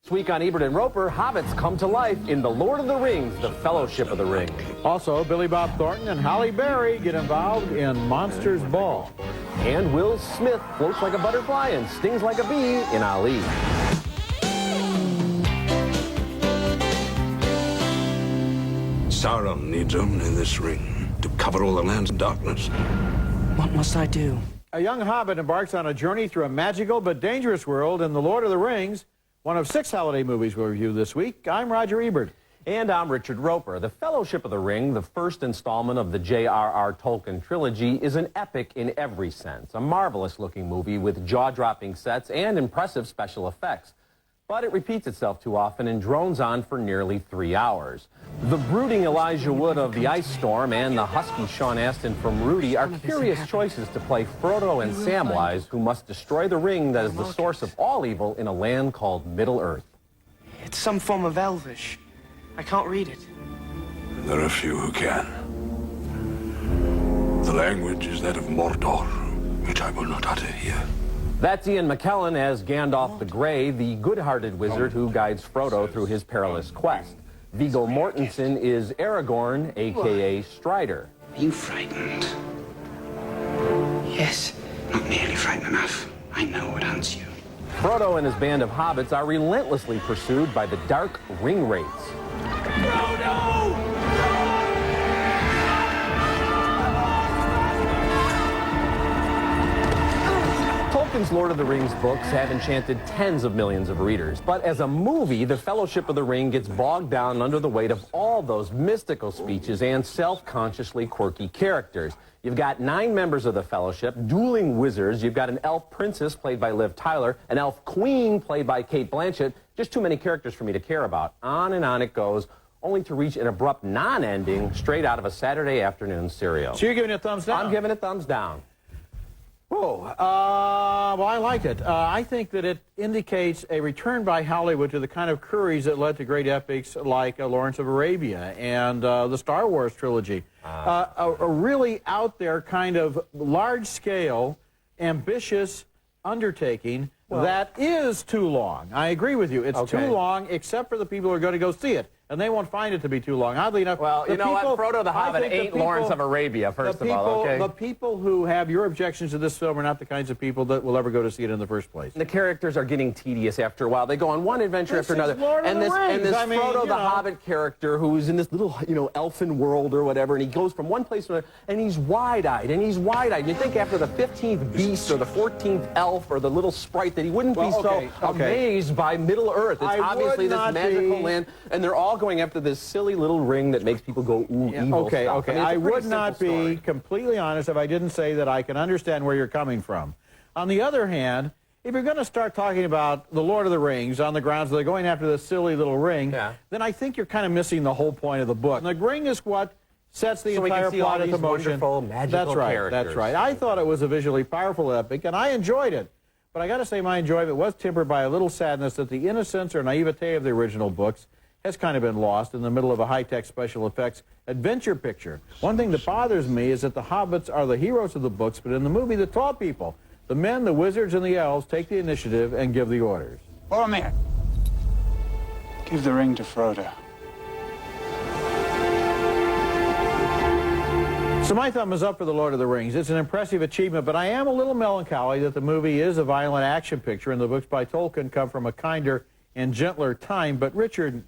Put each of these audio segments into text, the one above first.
This week on Ebert and Roeper, hobbits come to life in The Lord of the Rings, The Fellowship of the Ring. Also, Billy Bob Thornton and Halle Berry get involved in Monsters Ball. And Will Smith floats like a butterfly and stings like a bee in Ali. Sauron needs only this ring to cover all the lands in darkness. What must I do? A young hobbit embarks on a journey through a magical but dangerous world in The Lord of the Rings, one of 6 holiday movies we'll review this week. I'm Roger Ebert. And I'm Richard Roeper. The Fellowship of the Ring, the first installment of the J.R.R. Tolkien trilogy, is an epic in every sense. A marvelous-looking movie with jaw-dropping sets and impressive special effects. But it repeats itself too often and drones on for nearly 3 hours. The brooding Elijah Wood of The Ice Storm and the husky Sean Astin from Rudy are curious choices to play Frodo and Samwise, who must destroy the ring that is the source of all evil in a land called Middle-earth. It's some form of Elvish. I can't read it. There are few who can. The language is that of Mordor, which I will not utter here. That's Ian McKellen as Gandalf the Grey, the good-hearted wizard who guides Frodo through his perilous quest. Viggo Mortensen is Aragorn, a.k.a. Strider. Are you frightened? Yes. Not nearly frightened enough. I know what haunts you. Frodo and his band of hobbits are relentlessly pursued by the dark ring wraiths. Tolkien's Lord of the Rings books have enchanted tens of millions of readers, but as a movie, The Fellowship of the Ring gets bogged down under the weight of all those mystical speeches and self-consciously quirky characters. You've got 9 members of the Fellowship, dueling wizards. You've got an elf princess played by Liv Tyler, an elf queen played by Cate Blanchett. Just too many characters for me to care about. On and on it goes, only to reach an abrupt non-ending straight out of a Saturday afternoon serial. So you're giving it a thumbs down? I'm giving it thumbs down. Whoa. Well, I like it. I think that it indicates a return by Hollywood to the kind of courage that led to great epics like Lawrence of Arabia and the Star Wars trilogy. A really out there kind of large-scale, ambitious undertaking that is too long. I agree with you. It's too long, except for the people who are going to go see it. And they won't find it to be too long. Oddly enough, well, you know what? Frodo the Hobbit ain't Lawrence of Arabia, first of all, okay? The people who have your objections to this film are not the kinds of people that will ever go to see it in the first place. The characters are getting tedious after a while. They go on one adventure after another. And this Frodo the Hobbit character who's in this little, elfin world or whatever, and he goes from one place to another, and he's wide-eyed, and he's wide-eyed. You think after the 15th beast or the 14th elf or the little sprite that he wouldn't be so amazed by Middle-earth. It's obviously this magical land, and they're all going after this silly little ring that makes people go, ooh, evil stuff. I would not be completely honest if I didn't say that I can understand where you're coming from. On the other hand, if you're going to start talking about The Lord of the Rings on the grounds that they're going after this silly little ring, then I think you're kind of missing the whole point of the book. The ring is what sets the entire plot into motion. That's right. That's right. I thought it was a visually powerful epic, and I enjoyed it. But I got to say my enjoyment was tempered by a little sadness that the innocence or naivete of the original books has kind of been lost in the middle of a high-tech special effects adventure picture. One thing that bothers me is that the hobbits are the heroes of the books, but in the movie, the tall people, the men, the wizards, and the elves take the initiative and give the orders. Boromir, give the ring to Frodo. So my thumb is up for The Lord of the Rings. It's an impressive achievement, but I am a little melancholy that the movie is a violent action picture, and the books by Tolkien come from a kinder and gentler time. But Richard,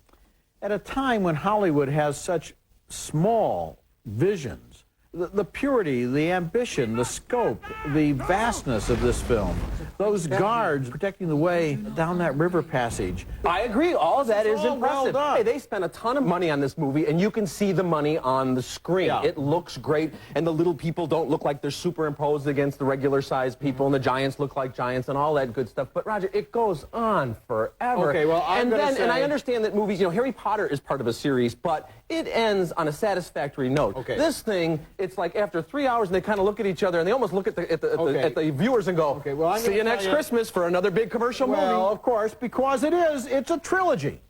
at a time when Hollywood has such small visions, the purity, the ambition, the scope, the vastness of this film, those guards protecting the way down that river passage. I agree. All of that is impressive. Well done. Hey, they spent a ton of money on this movie, and you can see the money on the screen. Yeah. It looks great, and the little people don't look like they're superimposed against the regular-sized people, and the giants look like giants, and all that good stuff. But, Roger, it goes on forever. Okay, well, and I understand that movies, Harry Potter is part of a series, but it ends on a satisfactory note. Okay. This thing, it's like after 3 hours, and they kind of look at each other, and they almost look at the viewers and go, see you next Christmas for another big commercial movie. Well, of course, because it's a trilogy.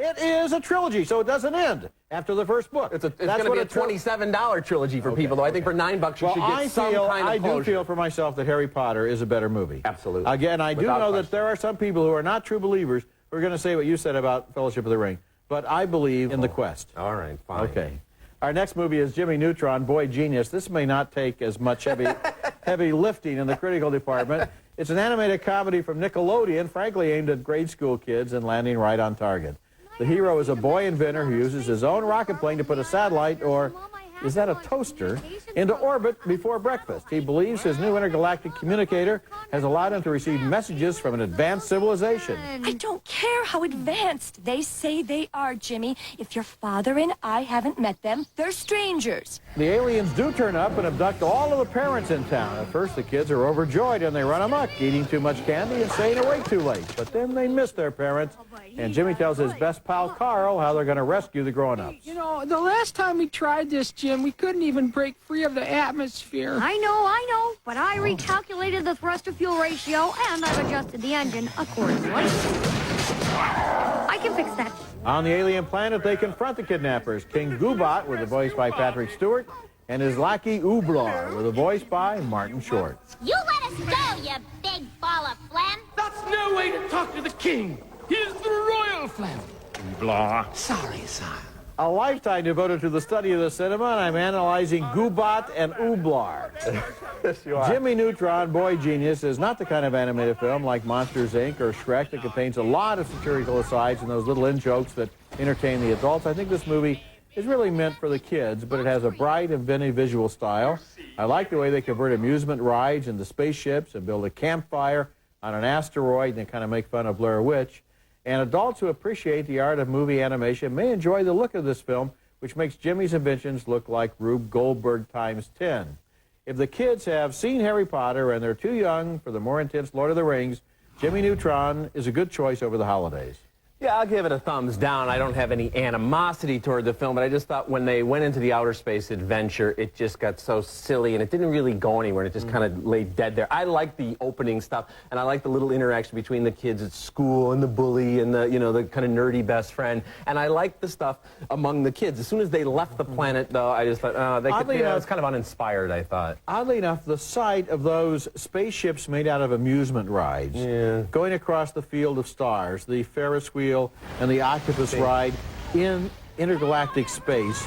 It is a trilogy, so it doesn't end after the first book. It's going to be a $27 trilogy for people, though. I think for $9 you should get some kind of closure. I do feel for myself that Harry Potter is a better movie. Absolutely. Again, I do know that there are some people who are not true believers we're going to say what you said about Fellowship of the Ring. But I believe in the quest. All right, fine. Okay. Our next movie is Jimmy Neutron, Boy Genius. This may not take as much heavy lifting in the critical department. It's an animated comedy from Nickelodeon, frankly aimed at grade school kids and landing right on target. The hero is a boy inventor who uses his own rocket plane to put a satellite, or is that a toaster, into orbit before breakfast. He believes his new intergalactic communicator has allowed him to receive messages from an advanced civilization. I don't care how advanced they say they are, Jimmy. If your father and I haven't met them, they're strangers. The aliens do turn up and abduct all of the parents in town. At first, the kids are overjoyed and they run amok, eating too much candy and staying awake too late. But then they miss their parents, and Jimmy tells his best pal, Carl, how they're going to rescue the grown-ups. You know, the last time we tried this, Jim, we couldn't even break free of the atmosphere. I know, but I recalculated the thrust-to-fuel ratio, and I've adjusted the engine accordingly. I can fix that. On the alien planet, they confront the kidnappers. King Goobot, with a voice by Patrick Stewart, and his lackey Ooblar, with a voice by Martin Short. You let us go, you big ball of phlegm. That's no way to talk to the king. He's the royal phlegm. Blah. Sorry, sire. A lifetime devoted to the study of the cinema, and I'm analyzing Goobot and Ooblar. Yes, you are. Jimmy Neutron, Boy Genius, is not the kind of animated film like Monsters, Inc. or Shrek that contains a lot of satirical asides and those little in-jokes that entertain the adults. I think this movie is really meant for the kids, but it has a bright and vintage visual style. I like the way they convert amusement rides into spaceships and build a campfire on an asteroid and then kind of make fun of Blair Witch. And adults who appreciate the art of movie animation may enjoy the look of this film, which makes Jimmy's inventions look like Rube Goldberg times 10. If the kids have seen Harry Potter and they're too young for the more intense Lord of the Rings, Jimmy Neutron is a good choice over the holidays. Yeah, I'll give it a thumbs down. I don't have any animosity toward the film, but I just thought when they went into the outer space adventure, it just got so silly, and it didn't really go anywhere, and it just kind of lay dead there. I like the opening stuff, and I like the little interaction between the kids at school and the bully and the, you know, the kind of nerdy best friend, and I like the stuff among the kids. As soon as they left the planet, though, I just thought, oh, they could, it's kind of uninspired, I thought. Oddly enough, the sight of those spaceships made out of amusement rides, going across the field of stars, the Ferris wheel, and the octopus ride in intergalactic space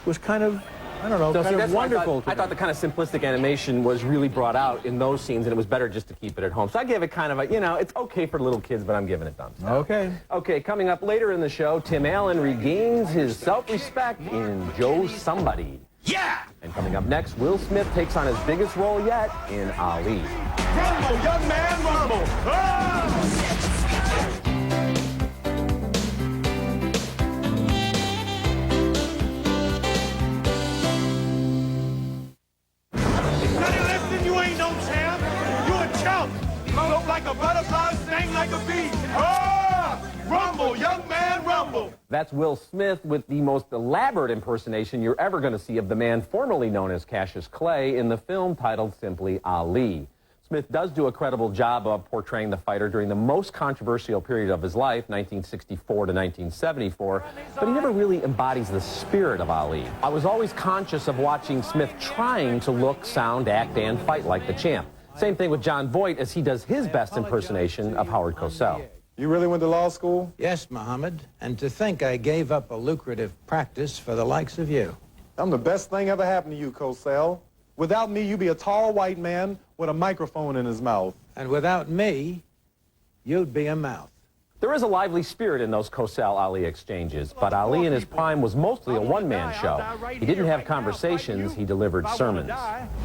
was kind of, I don't know, kind of wonderful. I thought the kind of simplistic animation was really brought out in those scenes, and it was better just to keep it at home. So I gave it kind of a, you know, it's okay for little kids, but I'm giving it thumbs down. Okay. Okay, coming up later in the show, Tim Allen regains his self-respect in Joe Somebody. Yeah! And coming up next, Will Smith takes on his biggest role yet in Ali. Rumble, young man, rumble! Ah! Like a butterfly, sting like a bee. Ah! Rumble, young man, rumble. That's Will Smith with the most elaborate impersonation you're ever going to see of the man formerly known as Cassius Clay in the film titled simply Ali. Smith does do a credible job of portraying the fighter during the most controversial period of his life, 1964 to 1974, but he never really embodies the spirit of Ali. I was always conscious of watching Smith trying to look, sound, act, and fight like the champ. Same thing with John Voight as he does his best impersonation of Howard Cosell. You really went to law school? Yes, Mohammed. And to think I gave up a lucrative practice for the likes of you. I'm the best thing ever happened to you, Cosell. Without me, you'd be a tall white man with a microphone in his mouth. And without me, you'd be a mouth. There is a lively spirit in those Cosell-Ali exchanges, but Ali in his prime was mostly a one-man show. He didn't have conversations, he delivered sermons.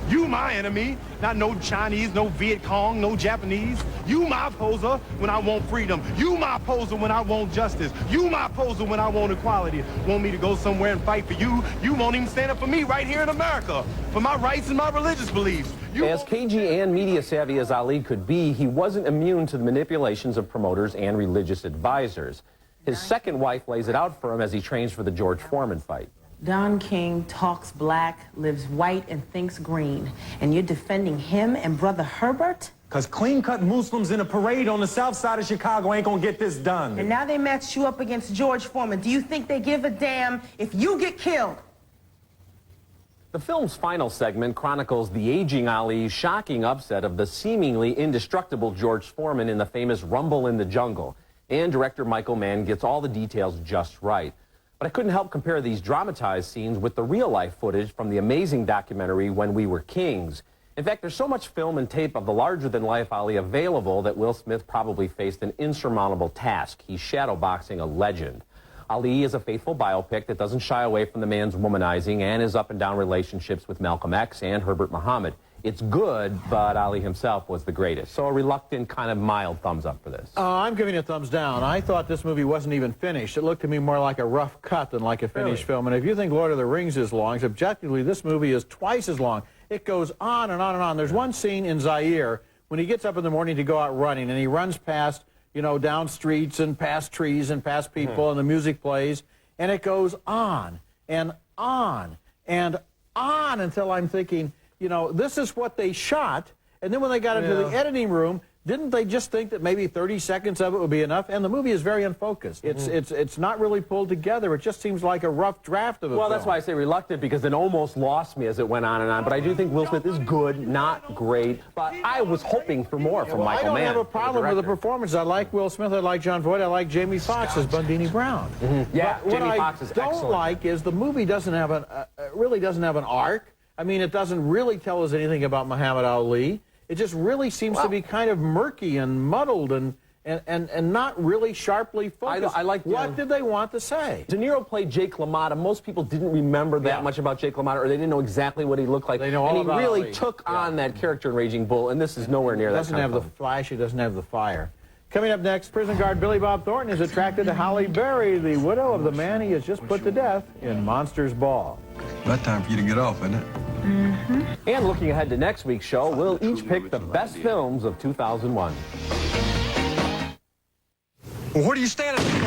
You my enemy, not no Chinese, no Viet Cong, no Japanese. You my opposer when I want freedom. You my opposer when I want justice. You my opposer when I want equality. Want me to go somewhere and fight for you? You won't even stand up for me right here in America, for my rights and my religious beliefs. As cagey and media savvy as Ali could be, he wasn't immune to the manipulations of promoters and religious advisors. His second wife lays it out for him as he trains for the George Foreman fight. Don King talks black, lives white, and thinks green. And you're defending him and Brother Herbert? Because clean-cut Muslims in a parade on the south side of Chicago ain't gonna get this done. And now they matched you up against George Foreman. Do you think they give a damn if you get killed? The film's final segment chronicles the aging Ali's shocking upset of the seemingly indestructible George Foreman in the famous Rumble in the Jungle. and director Michael Mann gets all the details just right. But I couldn't help compare these dramatized scenes with the real-life footage from the amazing documentary When We Were Kings. In fact, there's so much film and tape of the larger-than-life Ali available that Will Smith probably faced an insurmountable task. He's shadowboxing a legend. Ali is a faithful biopic that doesn't shy away from the man's womanizing and his up-and-down relationships with Malcolm X and Herbert Muhammad. It's good, but Ali himself was the greatest. So a reluctant, kind of mild thumbs up for this. I'm giving it a thumbs down. I thought this movie wasn't even finished. It looked to me more like a rough cut than like a finished film. And if you think Lord of the Rings is long, objectively, this movie is twice as long. It goes on and on and on. There's one scene in Zaire when he gets up in the morning to go out running, and he runs past, you know, down streets and past trees and past people, and the music plays, and it goes on and on and on until I'm thinking, you know, this is what they shot, and then when they got into the editing room, didn't they just think that maybe 30 seconds of it would be enough? And the movie is very unfocused. It's not really pulled together. It just seems like a rough draft of a film. Well, that's why I say reluctant, because it almost lost me as it went on and on. But I do think Will Smith is good, not great. But I was hoping for more from Michael Mann. I don't have a problem with the performance. I like Will Smith. I like John Voight. I like Jamie Foxx as Bundini Brown. Yeah, but Jamie Foxx is excellent. What I don't like is the movie doesn't have really doesn't have an arc. I mean, it doesn't really tell us anything about Muhammad Ali. It just really seems to be kind of murky and muddled and not really sharply focused. I like what did they want to say? De Niro played Jake LaMotta. Most people didn't remember that much about Jake LaMotta, or they didn't know exactly what he looked like. They know all and he about really Ali. took on that character in Raging Bull, and this is nowhere near that. It doesn't have the flash. It doesn't have the fire. Coming up next, prison guard Billy Bob Thornton is attracted to Halle Berry, the widow of the man he has just put to death in Monsters Ball. About time for you to get off, isn't it? And looking ahead to next week's show, we'll each pick the best films of 2001. Well, what are you standing for?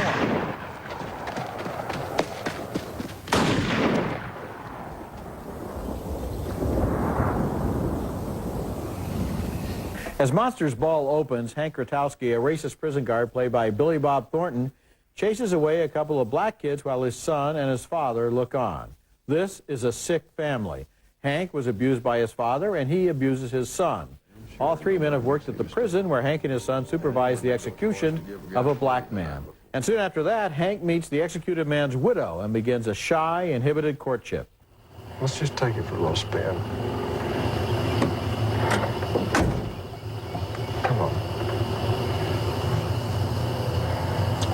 As Monsters Ball opens, Hank Grotowski, a racist prison guard played by Billy Bob Thornton, chases away a couple of black kids while his son and his father look on. This is a sick family. Hank was abused by his father, and he abuses his son. All three men have worked at the prison where Hank and his son supervised the execution of a black man. And soon after that, Hank meets the executed man's widow and begins a shy, inhibited courtship. Let's just take it for a little spin. Come on.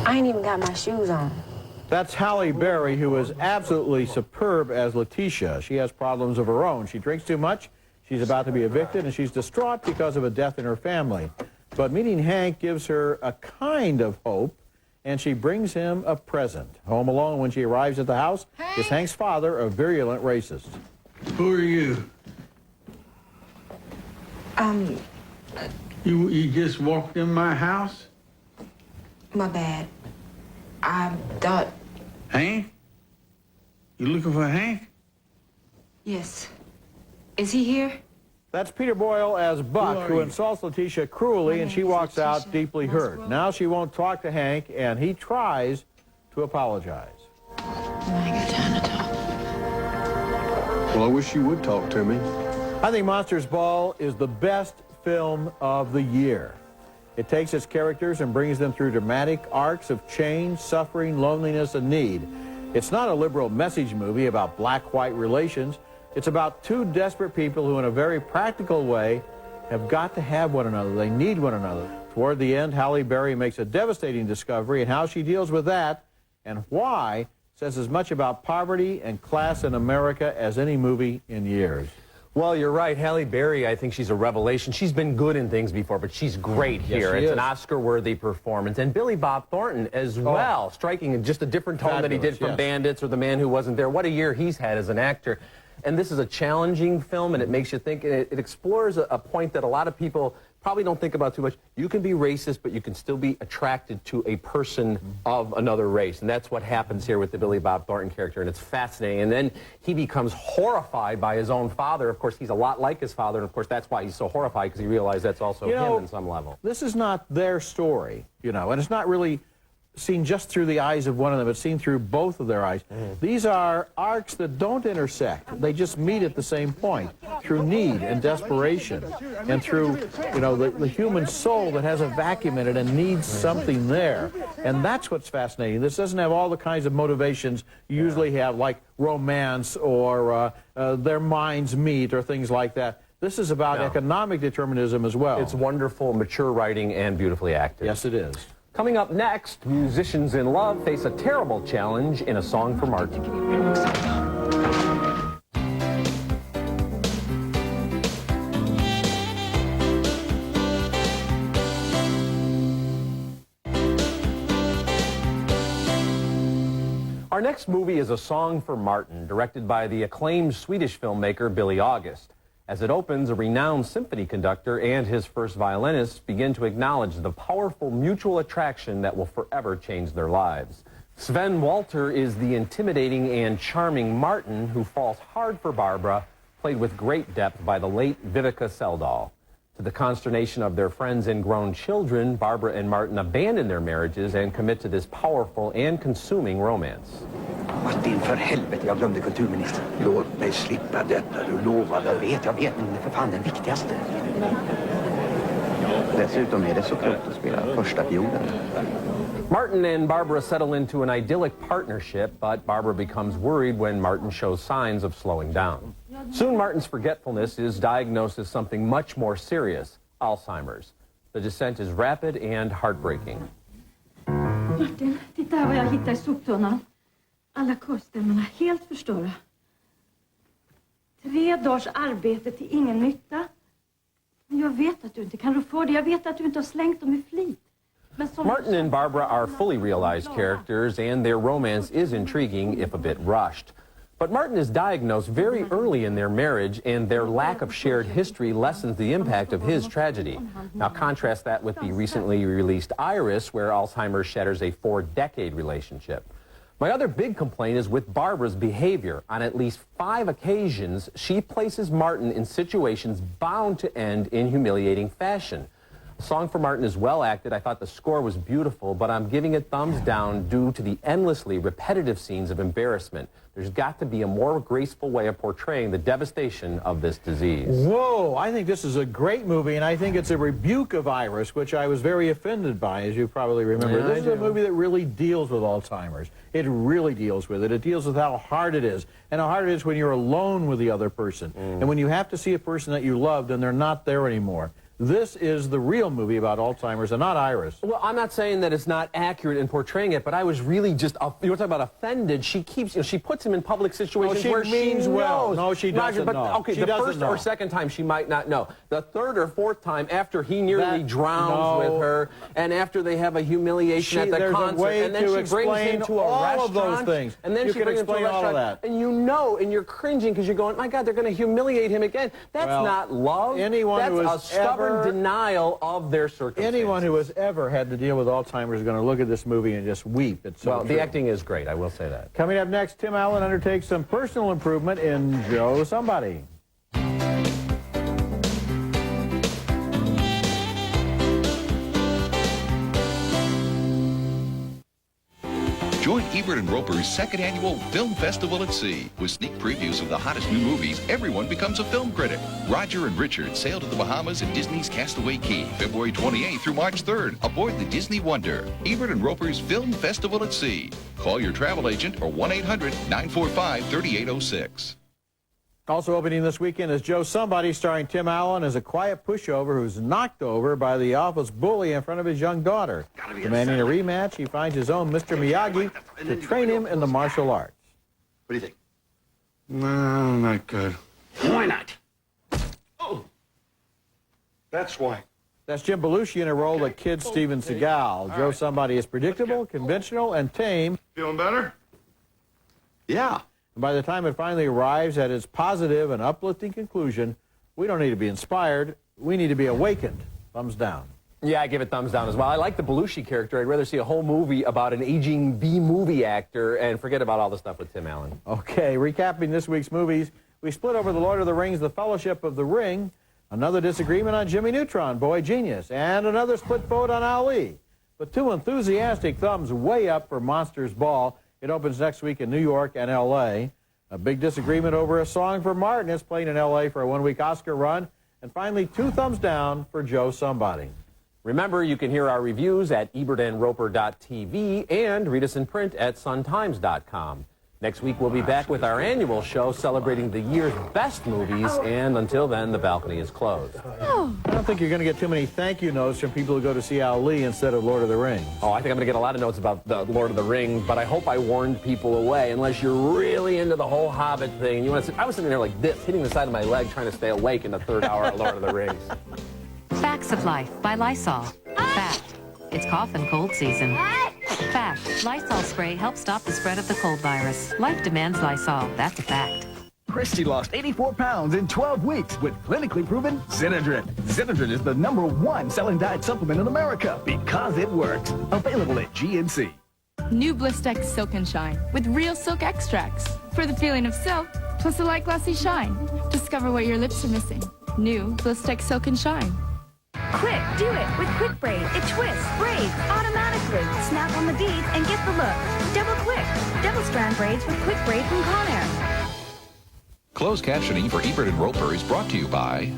I ain't even got my shoes on. That's Halle Berry, who is absolutely superb as Letitia. She has problems of her own. She drinks too much, she's about to be evicted, and she's distraught because of a death in her family. But meeting Hank gives her a kind of hope, and she brings him a present. Home alone when she arrives at the house is Hank's father, a virulent racist. Who are you? You just walked in my house? My bad. I thought... Hank? You looking for Hank? Yes. Is he here? That's Peter Boyle as Buck, who insults Letitia cruelly, and she walks out deeply hurt. Now she won't talk to Hank, and he tries to apologize. I got time to talk. Well, I wish you would talk to me. I think Monsters Ball is the best film of the year. It takes its characters and brings them through dramatic arcs of change, suffering, loneliness, and need. It's not a liberal message movie about black-white relations. It's about two desperate people who, in a very practical way, have got to have one another. They need one another. Toward the end, Halle Berry makes a devastating discovery, and how she deals with that and why says as much about poverty and class in America as any movie in years. Well, you're right. Halle Berry, I think she's a revelation. She's been good in things before, but she's great here. It's an Oscar-worthy performance. And Billy Bob Thornton as well, striking just a different tone than he did from Bandits or The Man Who Wasn't There. What a year he's had as an actor. And this is a challenging film, and it makes you think. It explores a point that a lot of people probably don't think about too much. You can be racist, but you can still be attracted to a person of another race. And that's what happens here with the Billy Bob Thornton character, and it's fascinating. And then he becomes horrified by his own father. Of course, he's a lot like his father, and of course, that's why he's so horrified, because he realized that's also him on some level. This is not their story, you know, and it's not really seen just through the eyes of one of them. It's seen through both of their eyes. These are arcs that don't intersect. They just meet at the same point through need and desperation and through, you know, the human soul that has a vacuum in it and needs something there. And that's what's fascinating. This doesn't have all the kinds of motivations you usually have, like romance or their minds meet or things like that. This is about economic determinism as well. It's wonderful, mature writing, and beautifully acted. Yes, it is. Coming up next, musicians in love face a terrible challenge in A Song for Martin. Our next movie is A Song for Martin, directed by the acclaimed Swedish filmmaker Billy August. As it opens, a renowned symphony conductor and his first violinist begin to acknowledge the powerful mutual attraction that will forever change their lives. Sven Wollter is the intimidating and charming Martin who falls hard for Barbara, played with great depth by the late Vivica Seldahl. To the consternation of their friends and grown children, Barbara and Martin abandon their marriages and commit to this powerful and consuming romance. Martin, för helvete, jag glömde kulturministern. Låt mig slippa detta, du lovade. Jag vet, men det är för fan den viktigaste. Dessutom är det så klokt att spela första fiolen. Martin and Barbara settle into an idyllic partnership, but Barbara becomes worried when Martin shows signs of slowing down. Soon, Martin's forgetfulness is diagnosed as something much more serious, Alzheimer's. The descent is rapid and heartbreaking. Martin, titta här vad jag hittar i soptunnan. Alla koststämmorna helt förstörda. 3 dagars arbete till ingen nytta. Men jag vet att du inte kan rå för det. Jag vet att du inte har slängt dem i flit. Martin and Barbara are fully realized characters, and their romance is intriguing, if a bit rushed. But Martin is diagnosed very early in their marriage, and their lack of shared history lessens the impact of his tragedy. Now contrast that with the recently released Iris, where Alzheimer's shatters a 4-decade relationship. My other big complaint is with Barbara's behavior. On at least 5 occasions, she places Martin in situations bound to end in humiliating fashion. A Song for Martin is well acted. I thought the score was beautiful, but I'm giving it thumbs down due to the endlessly repetitive scenes of embarrassment. There's got to be a more graceful way of portraying the devastation of this disease. Whoa, I think this is a great movie, and I think it's a rebuke of Iris, which I was very offended by, as you probably remember. Yeah, this is a movie that really deals with Alzheimer's. It really deals with it. It deals with how hard it is, and how hard it is when you're alone with the other person, and when you have to see a person that you loved and they're not there anymore. This is the real movie about Alzheimer's and not Iris. Well, I'm not saying that it's not accurate in portraying it, but I was really just, you want to talk about offended, she keeps, you know, she puts him in public situations where she means well. No, she doesn't but, know. Okay, she the doesn't first know. or second time she might not know. The third or fourth time after he nearly drowns with her, and after they have a humiliation at the concert, and then she brings him to a all restaurant, of those things. and then you she can brings him to a explain all of restaurant, that. and you know, and you're cringing because you're going, my God, they're going to humiliate him again. That's not love. That's a stubborn denial of their circumstances. Anyone who has ever had to deal with Alzheimer's is going to look at this movie and just weep. It's so the acting is great, I will say that. Coming up next, Tim Allen undertakes some personal improvement in Joe Somebody. Join Ebert and Roeper's second annual Film Festival at Sea. With sneak previews of the hottest new movies, everyone becomes a film critic. Roger and Richard sail to the Bahamas and Disney's Castaway Cay, February 28th through March 3rd, aboard the Disney Wonder. Ebert and Roeper's Film Festival at Sea. Call your travel agent or 1-800-945-3806. Also opening this weekend is Joe Somebody, starring Tim Allen as a quiet pushover who's knocked over by the office bully in front of his young daughter. Demanding a rematch, he finds his own Mr. Miyagi to train him in the martial arts. What do you think? No, not good. Why not? Oh, that's why. That's Jim Belushi in a role that kids Steven Seagal. Joe Somebody is predictable, conventional, and tame. Feeling better? Yeah. And by the time it finally arrives at its positive and uplifting conclusion, we don't need to be inspired. We need to be awakened. Thumbs down. Yeah, I give it thumbs down as well. I like the Belushi character. I'd rather see a whole movie about an aging B-movie actor and forget about all the stuff with Tim Allen. Okay, recapping this week's movies, we split over The Lord of the Rings, The Fellowship of the Ring, another disagreement on Jimmy Neutron, Boy Genius, and another split vote on Ali. But two enthusiastic thumbs way up for Monsters Ball. It opens next week in New York and L.A. A big disagreement over a song for Martin is playing in L.A. for a one-week Oscar run. And finally, two thumbs down for Joe Somebody. Remember, you can hear our reviews at ebertandroper.tv and read us in print at suntimes.com. Next week, we'll be back with our annual show celebrating the year's best movies, and until then, the balcony is closed. I don't think you're going to get too many thank you notes from people who go to see Ali instead of Lord of the Rings. Oh, I think I'm going to get a lot of notes about the Lord of the Ring, but I hope I warned people away, unless you're really into the whole Hobbit thing. You want to? I was sitting there like this, hitting the side of my leg, trying to stay awake in the third hour of Lord of the Rings. Facts of Life by Lysol. Fact. It's cough and cold season. Fact. Lysol spray helps stop the spread of the cold virus. Life demands Lysol. That's a fact. Christy lost 84 pounds in 12 weeks with clinically proven Synodrin. Synodrin is the #1 selling diet supplement in America because it works. Available at GNC. New Blistex Silk and Shine with real silk extracts. For the feeling of silk, plus a light glossy shine. Discover what your lips are missing. New Blistex Silk and Shine. Quick, do it with Quick Braid. It twists, braids, automatically. Snap on the beads and get the look. Double quick. Double strand braids with Quick Braid from Conair. Closed captioning for Ebert and Roeper is brought to you by